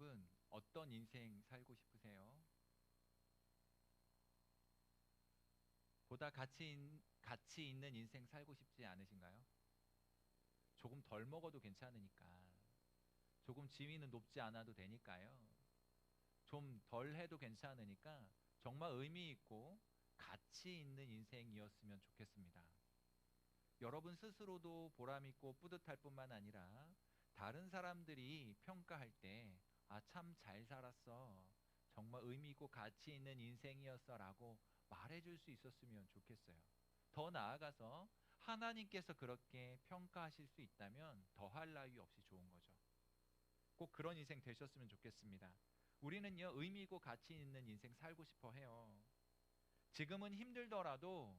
여러분, 어떤 인생 살고 싶으세요? 보다 가치 있는 인생 살고 싶지 않으신가요? 조금 덜 먹어도 괜찮으니까. 조금 지위는 높지 않아도 되니까요. 좀 덜 해도 괜찮으니까 정말 의미 있고 가치 있는 인생이었으면 좋겠습니다. 여러분 스스로도 보람 있고 뿌듯할 뿐만 아니라 다른 사람들이 평가할 때, 아, 참 잘 살았어. 정말 의미 있고 가치 있는 인생이었어 라고 말해줄 수 있었으면 좋겠어요. 더 나아가서 하나님께서 그렇게 평가하실 수 있다면 더할 나위 없이 좋은 거죠. 꼭 그런 인생 되셨으면 좋겠습니다. 우리는요, 의미 있고 가치 있는 인생 살고 싶어 해요. 지금은 힘들더라도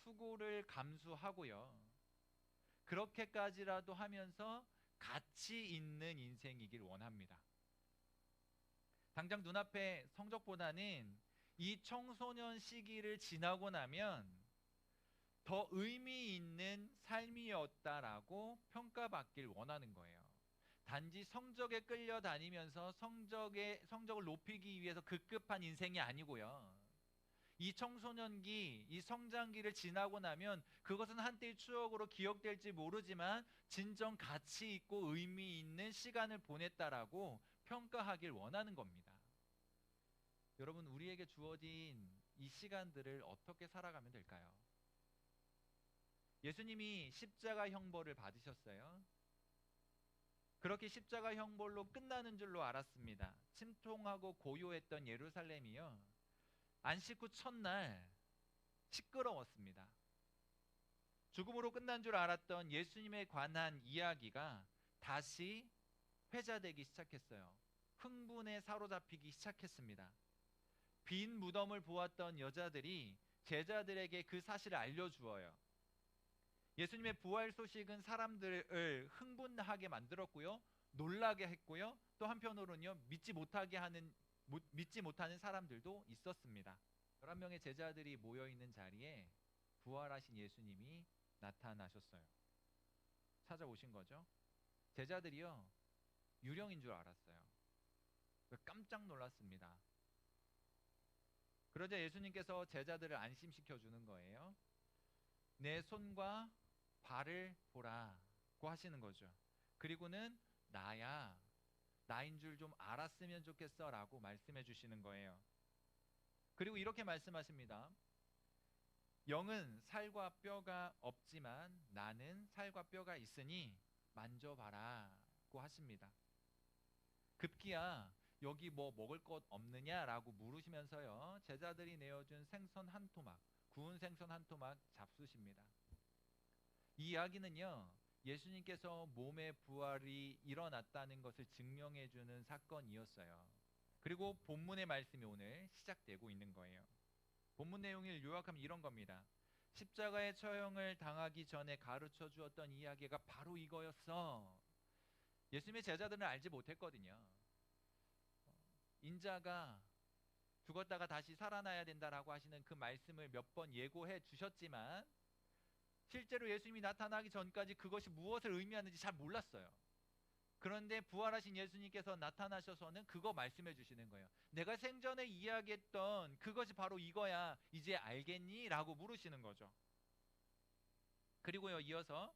수고를 감수하고요. 그렇게까지라도 하면서 가치 있는 인생이길 원합니다. 당장 눈앞에 성적보다는 이 청소년 시기를 지나고 나면 더 의미 있는 삶이었다라고 평가받길 원하는 거예요. 단지 성적에 끌려다니면서 성적을 높이기 위해서 급급한 인생이 아니고요. 이 청소년기, 이 성장기를 지나고 나면 그것은 한때의 추억으로 기억될지 모르지만 진정 가치 있고 의미 있는 시간을 보냈다라고 평가하길 원하는 겁니다. 여러분, 우리에게 주어진 이 시간들을 어떻게 살아가면 될까요? 예수님이 십자가 형벌을 받으셨어요. 그렇게 십자가 형벌로 끝나는 줄로 알았습니다. 침통하고 고요했던 예루살렘이요, 안식 후 첫날 시끄러웠습니다. 죽음으로 끝난 줄 알았던 예수님에 관한 이야기가 다시 회자되기 시작했어요. 흥분에 사로잡히기 시작했습니다. 빈 무덤을 보았던 여자들이 제자들에게 그 사실을 알려주어요. 예수님의 부활 소식은 사람들을 흥분하게 만들었고요, 놀라게 했고요, 또 한편으로는요, 믿지 못하는 사람들도 있었습니다. 11명의 제자들이 모여 있는 자리에 부활하신 예수님이 나타나셨어요. 찾아오신 거죠. 제자들이요, 유령인 줄 알았어요. 깜짝 놀랐습니다. 그러자 예수님께서 제자들을 안심시켜 주는 거예요. 내 손과 발을 보라고 하시는 거죠. 그리고는 나인 줄 좀 알았으면 좋겠어 라고 말씀해 주시는 거예요. 그리고 이렇게 말씀하십니다. 영은 살과 뼈가 없지만 나는 살과 뼈가 있으니 만져봐라고 하십니다. 급기야 여기 뭐 먹을 것 없느냐라고 물으시면서요, 제자들이 내어준 생선 한 토막, 구운 생선 한 토막 잡수십니다. 이 이야기는요, 예수님께서 몸의 부활이 일어났다는 것을 증명해주는 사건이었어요. 그리고 본문의 말씀이 오늘 시작되고 있는 거예요. 본문 내용을 요약하면 이런 겁니다. 십자가의 처형을 당하기 전에 가르쳐 주었던 이야기가 바로 이거였어. 예수님의 제자들은 알지 못했거든요. 인자가 죽었다가 다시 살아나야 된다라고 하시는 그 말씀을 몇 번 예고해 주셨지만 실제로 예수님이 나타나기 전까지 그것이 무엇을 의미하는지 잘 몰랐어요. 그런데 부활하신 예수님께서 나타나셔서는 그거 말씀해 주시는 거예요. 내가 생전에 이야기했던 그것이 바로 이거야. 이제 알겠니? 라고 물으시는 거죠. 그리고요, 이어서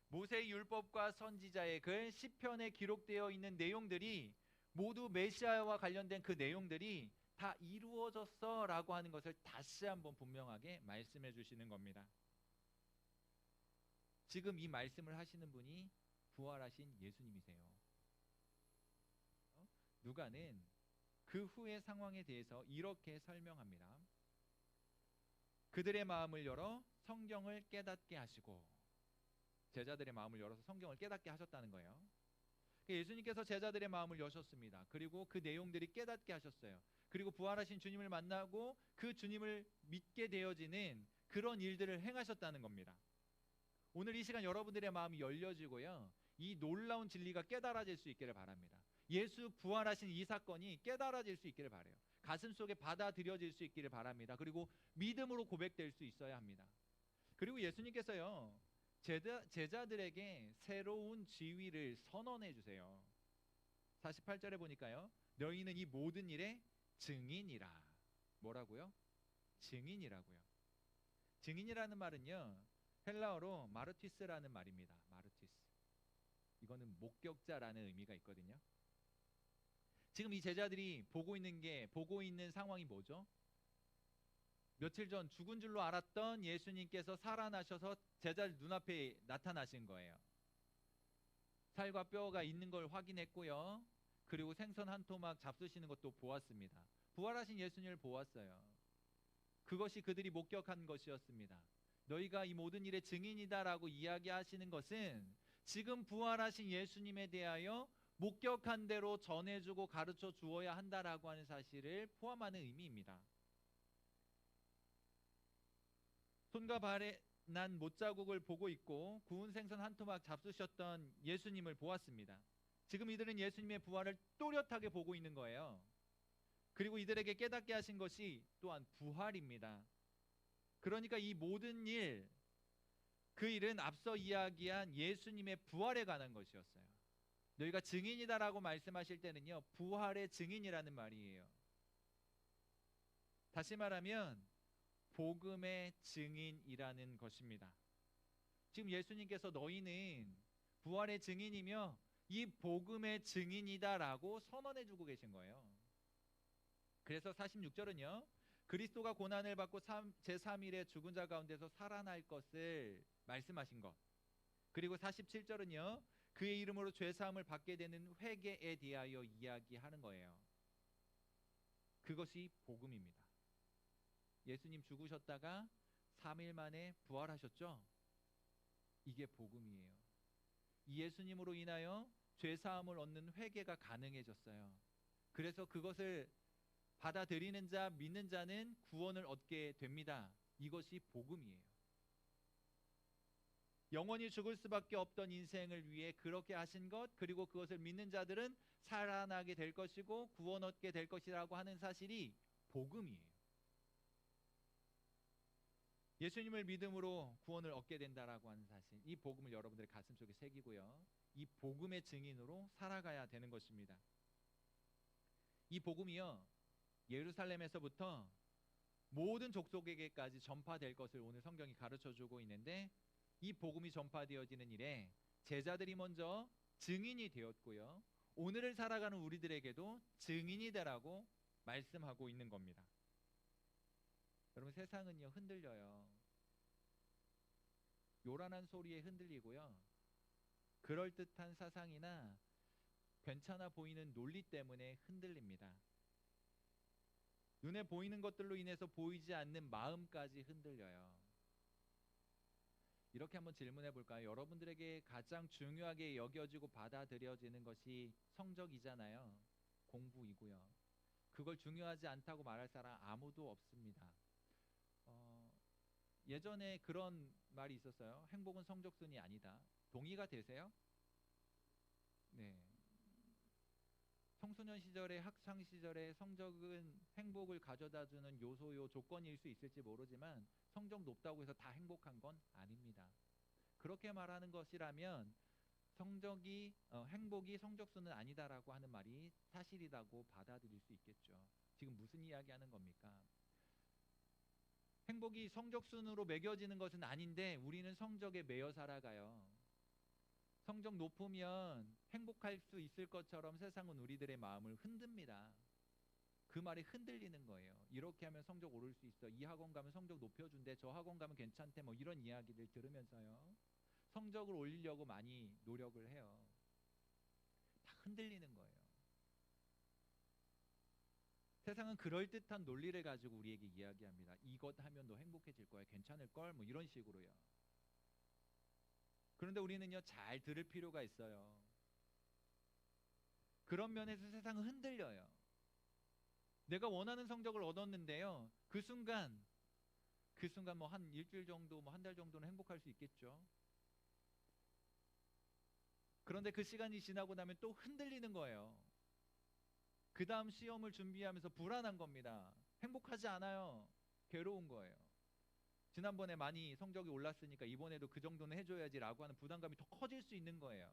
모세의 율법과 선지자의 글 시편에 기록되어 있는 내용들이 모두 메시아와 관련된 그 내용들이 다 이루어졌어 라고 하는 것을 다시 한번 분명하게 말씀해 주시는 겁니다. 지금 이 말씀을 하시는 분이 부활하신 예수님이세요. 누가는 그 후의 상황에 대해서 이렇게 설명합니다. 그들의 마음을 열어 성경을 깨닫게 하시고, 제자들의 마음을 열어서 성경을 깨닫게 하셨다는 거예요. 예수님께서 제자들의 마음을 여셨습니다. 그리고 그 내용들이 깨닫게 하셨어요. 그리고 부활하신 주님을 만나고 그 주님을 믿게 되어지는 그런 일들을 행하셨다는 겁니다. 오늘 이 시간 여러분들의 마음이 열려지고요, 이 놀라운 진리가 깨달아질 수 있기를 바랍니다. 예수 부활하신 이 사건이 깨달아질 수 있기를 바라요. 가슴속에 받아들여질 수 있기를 바랍니다. 그리고 믿음으로 고백될 수 있어야 합니다. 그리고 예수님께서요, 제자들에게 새로운 지위를 선언해 주세요. 48절에 보니까요. 너희는 이 모든 일의 증인이라. 뭐라고요? 증인이라고요. 증인이라는 말은요. 헬라어로 마르티스라는 말입니다. 마르티스. 이거는 목격자라는 의미가 있거든요. 지금 이 제자들이 보고 있는 상황이 뭐죠? 며칠 전 죽은 줄로 알았던 예수님께서 살아나셔서 제자들 눈앞에 나타나신 거예요. 살과 뼈가 있는 걸 확인했고요. 그리고 생선 한 토막 잡수시는 것도 보았습니다. 부활하신 예수님을 보았어요. 그것이 그들이 목격한 것이었습니다. 너희가 이 모든 일의 증인이다라고 이야기하시는 것은 지금 부활하신 예수님에 대하여 목격한 대로 전해주고 가르쳐 주어야 한다라고 하는 사실을 포함하는 의미입니다. 손과 발에 난 못자국을 보고 있고 구운 생선 한 토막 잡수셨던 예수님을 보았습니다. 지금 이들은 예수님의 부활을 또렷하게 보고 있는 거예요. 그리고 이들에게 깨닫게 하신 것이 또한 부활입니다. 그러니까 이 모든 일, 그 일은 앞서 이야기한 예수님의 부활에 관한 것이었어요. 너희가 증인이다라고 말씀하실 때는요, 부활의 증인이라는 말이에요. 다시 말하면 복음의 증인이라는 것입니다. 지금 예수님께서 너희는 부활의 증인이며 이 복음의 증인이다라고 선언해주고 계신 거예요. 그래서 46절은요, 그리스도가 고난을 받고 제3일에 죽은 자 가운데서 살아날 것을 말씀하신 것. 그리고 47절은요, 그의 이름으로 죄사함을 받게 되는 회개에 대하여 이야기하는 거예요. 그것이 복음입니다. 예수님 죽으셨다가 3일 만에 부활하셨죠? 이게 복음이에요. 이 예수님으로 인하여 죄사함을 얻는 회개가 가능해졌어요. 그래서 그것을 받아들이는 자, 믿는 자는 구원을 얻게 됩니다. 이것이 복음이에요. 영원히 죽을 수밖에 없던 인생을 위해 그렇게 하신 것, 그리고 그것을 믿는 자들은 살아나게 될 것이고 구원 얻게 될 것이라고 하는 사실이 복음이에요. 예수님을 믿음으로 구원을 얻게 된다라고 하는 사실, 이 복음을 여러분들의 가슴속에 새기고요, 이 복음의 증인으로 살아가야 되는 것입니다. 이 복음이요, 예루살렘에서부터 모든 족속에게까지 전파될 것을 오늘 성경이 가르쳐주고 있는데, 이 복음이 전파되어지는 일에 제자들이 먼저 증인이 되었고요, 오늘을 살아가는 우리들에게도 증인이 되라고 말씀하고 있는 겁니다. 여러분, 세상은요 흔들려요. 요란한 소리에 흔들리고요, 그럴듯한 사상이나 괜찮아 보이는 논리 때문에 흔들립니다. 눈에 보이는 것들로 인해서 보이지 않는 마음까지 흔들려요. 이렇게 한번 질문해 볼까요? 여러분들에게 가장 중요하게 여겨지고 받아들여지는 것이 성적이잖아요. 공부이고요. 그걸 중요하지 않다고 말할 사람 아무도 없습니다. 예전에 그런 말이 있었어요. 행복은 성적순이 아니다. 동의가 되세요? 네. 청소년 시절에, 학창 시절에 성적은 행복을 가져다주는 요소요 조건일 수 있을지 모르지만 성적 높다고 해서 다 행복한 건 아닙니다. 그렇게 말하는 것이라면 행복이 성적순은 아니다라고 하는 말이 사실이라고 받아들일 수 있겠죠. 지금 무슨 이야기하는 겁니까? 행복이 성적순으로 매겨지는 것은 아닌데 우리는 성적에 매여 살아가요. 성적 높으면 행복할 수 있을 것처럼 세상은 우리들의 마음을 흔듭니다. 그 말이 흔들리는 거예요. 이렇게 하면 성적 오를 수 있어. 이 학원 가면 성적 높여준대. 저 학원 가면 괜찮대. 뭐 이런 이야기를 들으면서요, 성적을 올리려고 많이 노력을 해요. 다 흔들리는 거예요. 세상은 그럴듯한 논리를 가지고 우리에게 이야기합니다. 이것 하면 너 행복해질 거야. 괜찮을 걸. 뭐 이런 식으로요. 그런데 우리는요, 잘 들을 필요가 있어요. 그런 면에서 세상은 흔들려요. 내가 원하는 성적을 얻었는데요, 그 순간 뭐 한 일주일 정도, 뭐 한 달 정도는 행복할 수 있겠죠. 그런데 그 시간이 지나고 나면 또 흔들리는 거예요. 그 다음 시험을 준비하면서 불안한 겁니다. 행복하지 않아요. 괴로운 거예요. 지난번에 많이 성적이 올랐으니까 이번에도 그 정도는 해줘야지 라고 하는 부담감이 더 커질 수 있는 거예요.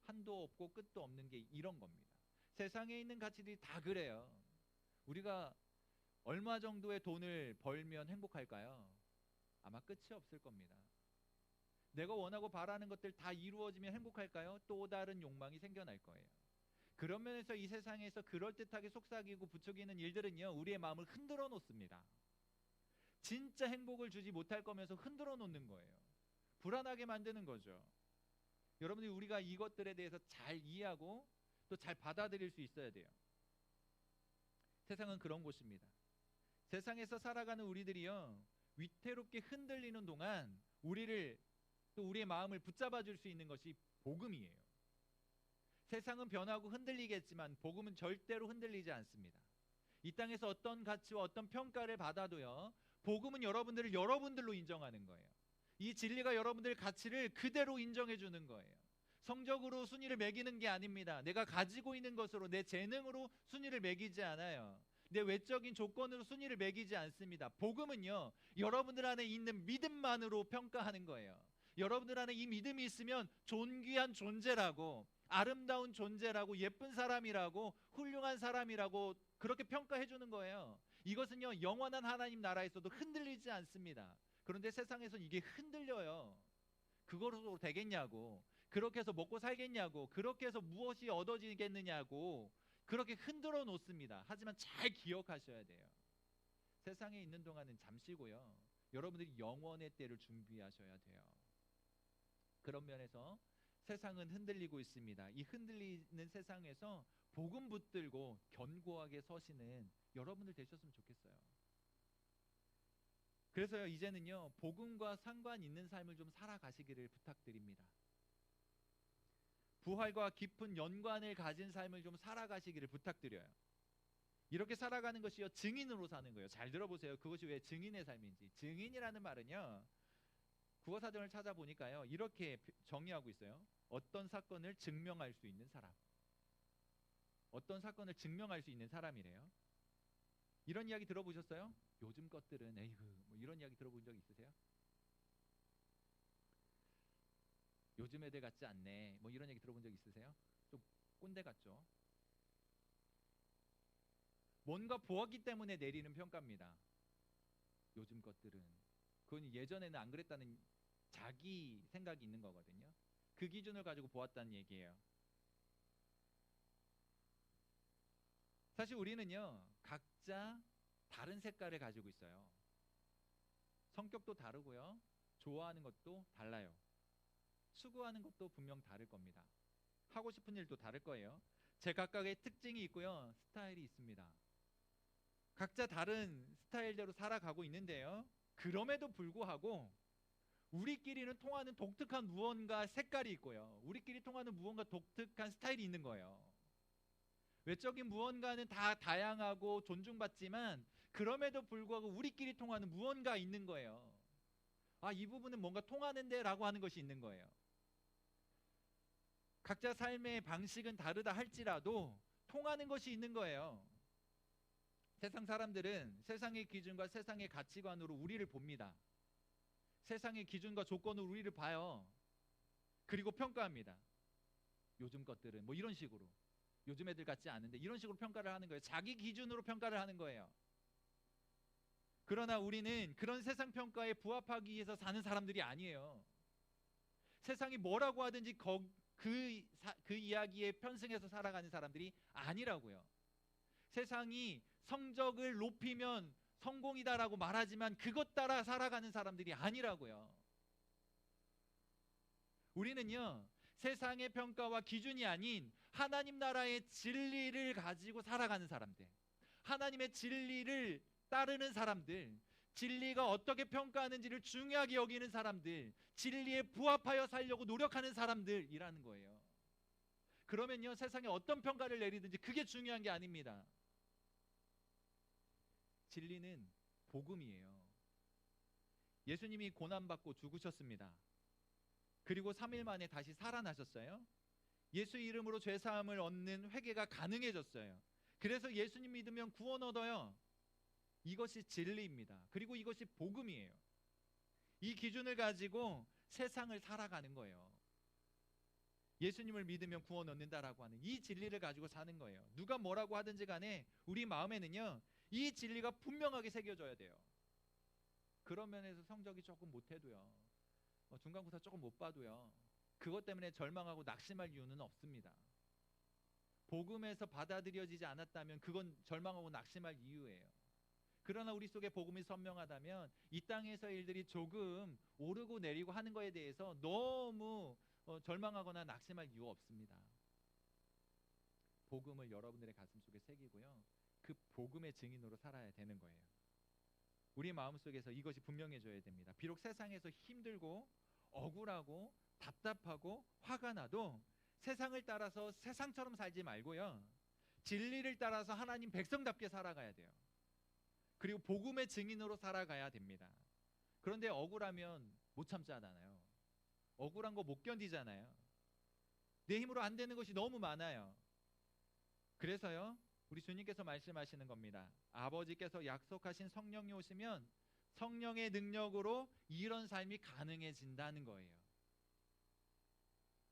한도 없고 끝도 없는 게 이런 겁니다. 세상에 있는 가치들이 다 그래요. 우리가 얼마 정도의 돈을 벌면 행복할까요? 아마 끝이 없을 겁니다. 내가 원하고 바라는 것들 다 이루어지면 행복할까요? 또 다른 욕망이 생겨날 거예요. 그런 면에서 이 세상에서 그럴듯하게 속삭이고 부추기는 일들은요, 우리의 마음을 흔들어 놓습니다. 진짜 행복을 주지 못할 거면서 흔들어 놓는 거예요. 불안하게 만드는 거죠. 여러분들이 우리가 이것들에 대해서 잘 이해하고 또 잘 받아들일 수 있어야 돼요. 세상은 그런 곳입니다. 세상에서 살아가는 우리들이요, 위태롭게 흔들리는 동안 우리를 또 우리의 마음을 붙잡아 줄 수 있는 것이 복음이에요. 세상은 변하고 흔들리겠지만 복음은 절대로 흔들리지 않습니다. 이 땅에서 어떤 가치와 어떤 평가를 받아도요, 복음은 여러분들을 여러분들로 인정하는 거예요. 이 진리가 여러분들의 가치를 그대로 인정해 주는 거예요. 성적으로 순위를 매기는 게 아닙니다. 내가 가지고 있는 것으로, 내 재능으로 순위를 매기지 않아요. 내 외적인 조건으로 순위를 매기지 않습니다. 복음은요, 여러분들 안에 있는 믿음만으로 평가하는 거예요. 여러분들 안에 이 믿음이 있으면 존귀한 존재라고, 아름다운 존재라고, 예쁜 사람이라고, 훌륭한 사람이라고 그렇게 평가해 주는 거예요. 이것은요, 영원한 하나님 나라에서도 흔들리지 않습니다. 그런데 세상에서는 이게 흔들려요. 그거로 되겠냐고, 그렇게 해서 먹고 살겠냐고, 그렇게 해서 무엇이 얻어지겠느냐고 그렇게 흔들어 놓습니다. 하지만 잘 기억하셔야 돼요. 세상에 있는 동안은 잠시고요, 여러분들이 영원의 때를 준비하셔야 돼요. 그런 면에서 세상은 흔들리고 있습니다. 이 흔들리는 세상에서 복음 붙들고 견고하게 서시는 여러분들 되셨으면 좋겠어요. 그래서요, 이제는요, 복음과 상관 있는 삶을 좀 살아가시기를 부탁드립니다. 부활과 깊은 연관을 가진 삶을 좀 살아가시기를 부탁드려요. 이렇게 살아가는 것이요, 증인으로 사는 거예요. 잘 들어보세요. 그것이 왜 증인의 삶인지. 증인이라는 말은요, 국어사전을 찾아보니까요, 이렇게 정의하고 있어요. 어떤 사건을 증명할 수 있는 사람. 어떤 사건을 증명할 수 있는 사람이래요. 이런 이야기 들어보셨어요? 요즘 것들은 에이그 뭐 이런 이야기 들어본 적 있으세요? 요즘 애들 같지 않네, 뭐 이런 얘기 들어본 적 있으세요? 좀 꼰대 같죠? 뭔가 보았기 때문에 내리는 평가입니다. 요즘 것들은. 그건 예전에는 안 그랬다는 자기 생각이 있는 거거든요. 그 기준을 가지고 보았다는 얘기예요. 사실 우리는요, 각자 다른 색깔을 가지고 있어요. 성격도 다르고요, 좋아하는 것도 달라요. 추구하는 것도 분명 다를 겁니다. 하고 싶은 일도 다를 거예요. 제 각각의 특징이 있고요, 스타일이 있습니다. 각자 다른 스타일대로 살아가고 있는데요, 그럼에도 불구하고 우리끼리는 통하는 독특한 무언가 색깔이 있고요, 우리끼리 통하는 무언가 독특한 스타일이 있는 거예요. 외적인 무언가는 다 다양하고 존중받지만 그럼에도 불구하고 우리끼리 통하는 무언가 있는 거예요. 아, 이 부분은 뭔가 통하는데 라고 하는 것이 있는 거예요. 각자 삶의 방식은 다르다 할지라도 통하는 것이 있는 거예요. 세상 사람들은 세상의 기준과 세상의 가치관으로 우리를 봅니다. 세상의 기준과 조건으로 우리를 봐요. 그리고 평가합니다. 요즘 것들은 뭐 이런 식으로, 요즘 애들 같지 않은데 이런 식으로 평가를 하는 거예요. 자기 기준으로 평가를 하는 거예요. 그러나 우리는 그런 세상 평가에 부합하기 위해서 사는 사람들이 아니에요. 세상이 뭐라고 하든지 그 이야기에 편승해서 살아가는 사람들이 아니라고요. 세상이 성적을 높이면 성공이다라고 말하지만 그것 따라 살아가는 사람들이 아니라고요. 우리는요, 세상의 평가와 기준이 아닌 하나님 나라의 진리를 가지고 살아가는 사람들, 하나님의 진리를 따르는 사람들, 진리가 어떻게 평가하는지를 중요하게 여기는 사람들, 진리에 부합하여 살려고 노력하는 사람들이라는 거예요. 그러면요, 세상에 어떤 평가를 내리든지 그게 중요한 게 아닙니다. 진리는 복음이에요. 예수님이 고난받고 죽으셨습니다. 그리고 3일 만에 다시 살아나셨어요. 예수 이름으로 죄사함을 얻는 회개가 가능해졌어요. 그래서 예수님 믿으면 구원 얻어요. 이것이 진리입니다. 그리고 이것이 복음이에요. 이 기준을 가지고 세상을 살아가는 거예요. 예수님을 믿으면 구원 얻는다라고 하는 이 진리를 가지고 사는 거예요. 누가 뭐라고 하든지 간에 우리 마음에는요, 이 진리가 분명하게 새겨져야 돼요. 그런 면에서 성적이 조금 못해도요, 중간고사 조금 못 봐도요, 그것 때문에 절망하고 낙심할 이유는 없습니다. 복음에서 받아들여지지 않았다면 그건 절망하고 낙심할 이유예요. 그러나 우리 속에 복음이 선명하다면 이 땅에서의 일들이 조금 오르고 내리고 하는 거에 대해서 너무 절망하거나 낙심할 이유 없습니다. 복음을 여러분들의 가슴 속에 새기고요, 그 복음의 증인으로 살아야 되는 거예요. 우리 마음속에서 이것이 분명해져야 됩니다. 비록 세상에서 힘들고 억울하고 답답하고 화가 나도 세상을 따라서 세상처럼 살지 말고요, 진리를 따라서 하나님 백성답게 살아가야 돼요. 그리고 복음의 증인으로 살아가야 됩니다. 그런데 억울하면 못 참잖아요. 억울한 거 못 견디잖아요. 내 힘으로 안 되는 것이 너무 많아요. 그래서요, 우리 주님께서 말씀하시는 겁니다. 아버지께서 약속하신 성령이 오시면 성령의 능력으로 이런 삶이 가능해진다는 거예요.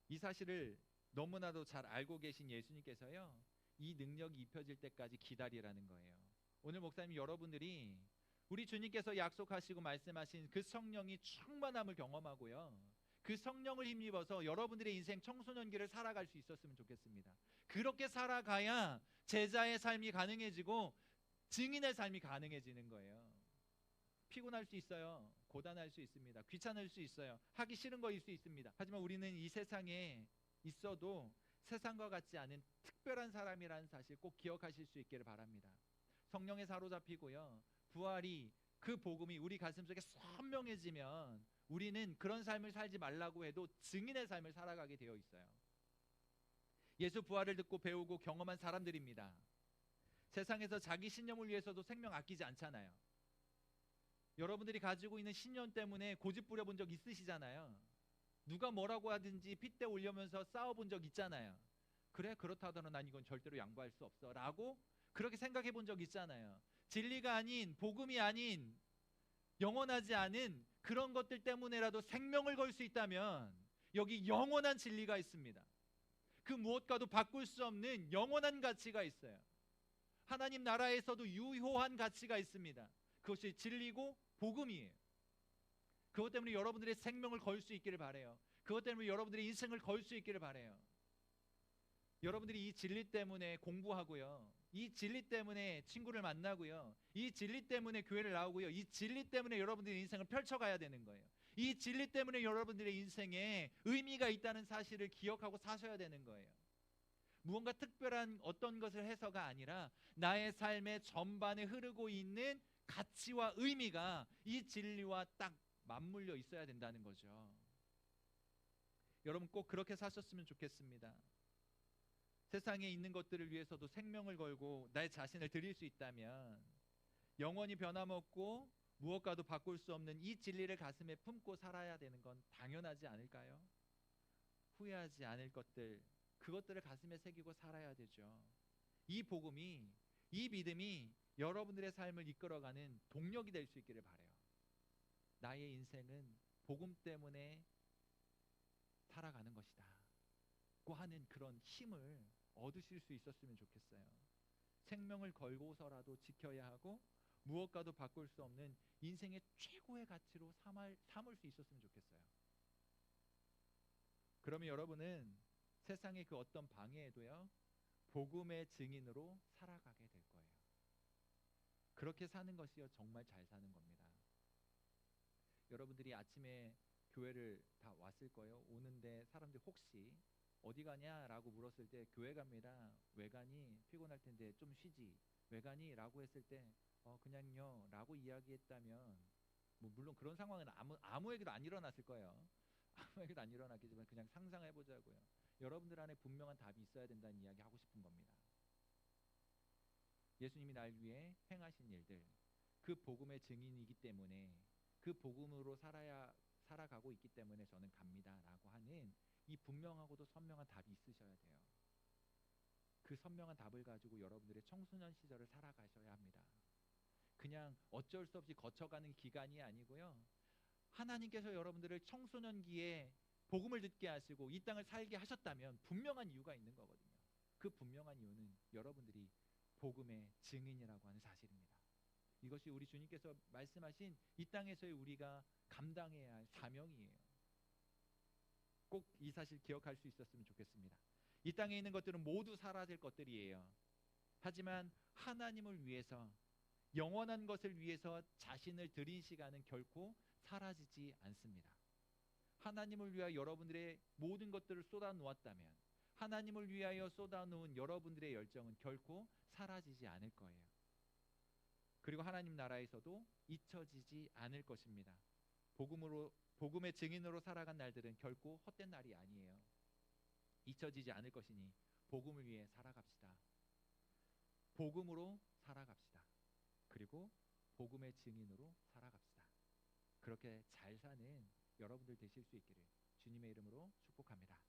이 사실을 너무나도 잘 알고 계신 예수님께서요, 이 능력이 입혀질 때까지 기다리라는 거예요. 오늘 목사님, 여러분들이 우리 주님께서 약속하시고 말씀하신 그 성령이 충만함을 경험하고요, 그 성령을 힘입어서 여러분들의 인생 청소년기를 살아갈 수 있었으면 좋겠습니다. 그렇게 살아가야 제자의 삶이 가능해지고 증인의 삶이 가능해지는 거예요. 피곤할 수 있어요. 고단할 수 있습니다. 귀찮을 수 있어요. 하기 싫은 거일 수 있습니다. 하지만 우리는 이 세상에 있어도 세상과 같지 않은 특별한 사람이라는 사실 꼭 기억하실 수 있기를 바랍니다. 성령에 사로잡히고요, 부활이, 그 복음이 우리 가슴속에 선명해지면 우리는 그런 삶을 살지 말라고 해도 증인의 삶을 살아가게 되어 있어요. 예수 부활을 듣고 배우고 경험한 사람들입니다. 세상에서 자기 신념을 위해서도 생명 아끼지 않잖아요. 여러분들이 가지고 있는 신념 때문에 고집 부려본 적 있으시잖아요. 누가 뭐라고 하든지 핏대 올려면서 싸워본 적 있잖아요. 그래, 그렇다 하더라도 난 이건 절대로 양보할 수 없어 라고 그렇게 생각해 본 적 있잖아요. 진리가 아닌, 복음이 아닌, 영원하지 않은 그런 것들 때문에라도 생명을 걸 수 있다면 여기 영원한 진리가 있습니다. 그 무엇과도 바꿀 수 없는 영원한 가치가 있어요. 하나님 나라에서도 유효한 가치가 있습니다. 그것이 진리고 복음이에요. 그것 때문에 여러분들의 생명을 걸 수 있기를 바라요. 그것 때문에 여러분들의 인생을 걸 수 있기를 바라요. 여러분들이 이 진리 때문에 공부하고요, 이 진리 때문에 친구를 만나고요, 이 진리 때문에 교회를 나오고요, 이 진리 때문에 여러분들의 인생을 펼쳐가야 되는 거예요. 이 진리 때문에 여러분들의 인생에 의미가 있다는 사실을 기억하고 사셔야 되는 거예요. 무언가 특별한 어떤 것을 해서가 아니라 나의 삶의 전반에 흐르고 있는 가치와 의미가 이 진리와 딱 맞물려 있어야 된다는 거죠. 여러분 꼭 그렇게 사셨으면 좋겠습니다. 세상에 있는 것들을 위해서도 생명을 걸고 나의 자신을 드릴 수 있다면 영원히 변함없고 무엇과도 바꿀 수 없는 이 진리를 가슴에 품고 살아야 되는 건 당연하지 않을까요? 후회하지 않을 것들, 그것들을 가슴에 새기고 살아야 되죠. 이 복음이, 이 믿음이 여러분들의 삶을 이끌어가는 동력이 될 수 있기를 바라요. 나의 인생은 복음 때문에 살아가는 것이다 고 하는 그런 힘을 얻으실 수 있었으면 좋겠어요. 생명을 걸고서라도 지켜야 하고 무엇과도 바꿀 수 없는 인생의 최고의 가치로 삼을 수 있었으면 좋겠어요. 그러면 여러분은 세상의 그 어떤 방해에도요, 복음의 증인으로 살아가게 될 거예요. 그렇게 사는 것이요, 정말 잘 사는 겁니다. 여러분들이 아침에 교회를 다 왔을 거예요. 오는데 사람들이 혹시 어디 가냐 라고 물었을 때 교회 갑니다. 왜 가니? 피곤할 텐데 좀 쉬지. 왜 가니? 라고 했을 때 그냥요 라고 이야기했다면, 뭐 물론 그런 상황은 아무에게도 안 일어났을 거예요. 아무에게도 안 일어났겠지만 그냥 상상해보자고요. 여러분들 안에 분명한 답이 있어야 된다는 이야기 하고 싶은 겁니다. 예수님이 날 위해 행하신 일들, 그 복음의 증인이기 때문에, 그 복음으로 살아가고 있기 때문에 저는 갑니다 라고 하는 이 분명하고도 선명한 답이 있으셔야 돼요. 그 선명한 답을 가지고 여러분들의 청소년 시절을 살아가셔야 합니다. 그냥 어쩔 수 없이 거쳐가는 기간이 아니고요, 하나님께서 여러분들을 청소년기에 복음을 듣게 하시고 이 땅을 살게 하셨다면 분명한 이유가 있는 거거든요. 그 분명한 이유는 여러분들이 복음의 증인이라고 하는 사실입니다. 이것이 우리 주님께서 말씀하신 이 땅에서의 우리가 감당해야 할 사명이에요. 꼭 이 사실 기억할 수 있었으면 좋겠습니다. 이 땅에 있는 것들은 모두 사라질 것들이에요. 하지만 하나님을 위해서, 영원한 것을 위해서 자신을 드린 시간은 결코 사라지지 않습니다. 하나님을 위하여 여러분들의 모든 것들을 쏟아 놓았다면, 하나님을 위하여 쏟아 놓은 여러분들의 열정은 결코 사라지지 않을 거예요. 그리고 하나님 나라에서도 잊혀지지 않을 것입니다. 복음의 증인으로 살아간 날들은 결코 헛된 날이 아니에요. 잊혀지지 않을 것이니 복음을 위해 살아갑시다. 복음으로 살아갑시다. 그리고 복음의 증인으로 살아갑시다. 그렇게 잘 사는 여러분들 되실 수 있기를 주님의 이름으로 축복합니다.